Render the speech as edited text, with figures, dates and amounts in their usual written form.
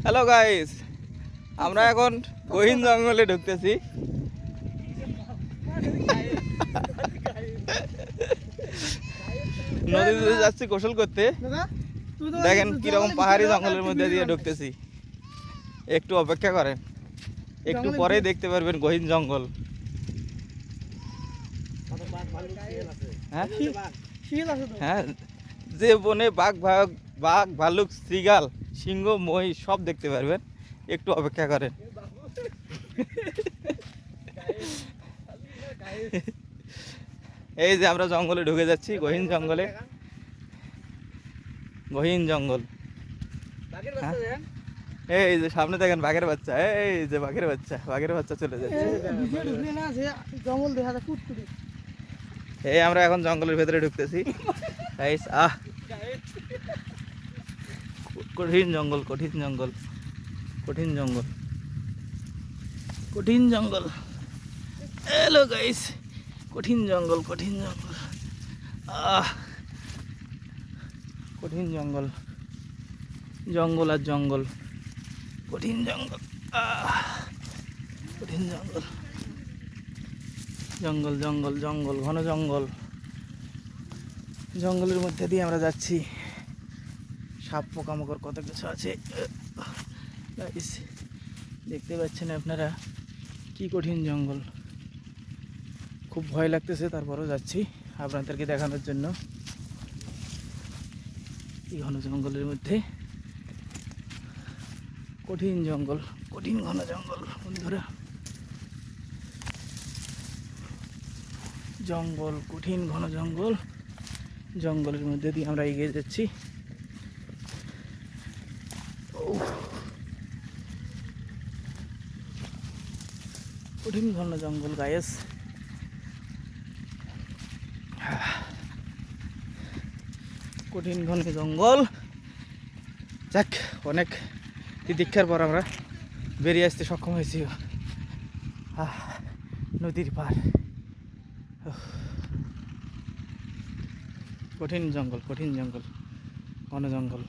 Hello guys, আমরা এখন গহীন জঙ্গলে ঢুকতেছি। নদীতে যাচ্ছি গোসল করতে। দেখেন কিরকম পাহাড়ি জঙ্গলের মধ্যে দিয়ে ঢুকতেছি। একটু অপেক্ষা করেন, একটু পরেই দেখতে পারবেন গহীন জঙ্গল। হ্যাঁ, যে বনে বাঘ ভালুক, শ্রীগাল, সিংহ, মহিষ সব দেখতে পারবেন। একটু অপেক্ষা করেন। এই যে আমরা জঙ্গলে ঢুকে যাচ্ছি, গহীন জঙ্গলে। গহীন জঙ্গল। এই যে সামনে দেখেন বাঘের বাচ্চা, এই যে বাঘের বাচ্চা চলে যাচ্ছে। এই আমরা এখন জঙ্গলের ভেতরে ঢুকতেছি। কঠিন জঙ্গল, কঠিন জঙ্গল, কঠিন জঙ্গল, কঠিন জঙ্গল। হ্যালো গাইস, কঠিন জঙ্গল, কঠিন জঙ্গল। কঠিন জঙ্গল, জঙ্গল আর জঙ্গল, কঠিন জঙ্গল। কঠিন জঙ্গল, জঙ্গল জঙ্গল জঙ্গল, ঘন জঙ্গল। জঙ্গলের মধ্যে দিয়ে আমরা যাচ্ছি। সাপ, পোকামাকড় কত কিছু আছে। দেখতে পাচ্ছেন আপনারা কি কঠিন জঙ্গল। খুব ভয় লাগতেছে, তারপরেও যাচ্ছি আপনাদেরকে দেখানোর জন্য। এই ঘন জঙ্গলের মধ্যে কঠিন জঙ্গল, কঠিন ঘন জঙ্গল। বন্ধুরা, জঙ্গল, কঠিন ঘন জঙ্গল। জঙ্গলের মধ্যে দিয়ে আমরা এগিয়ে যাচ্ছি। কঠিন ঘন জঙ্গল গায়েস। কঠিন ঘন জঙ্গল। যাক, অনেক দীক্ষার পর আমরা বেরিয়ে আসতে সক্ষম হয়েছি নদীর পার। কঠিন জঙ্গল, কঠিন জঙ্গল, ঘন জঙ্গল।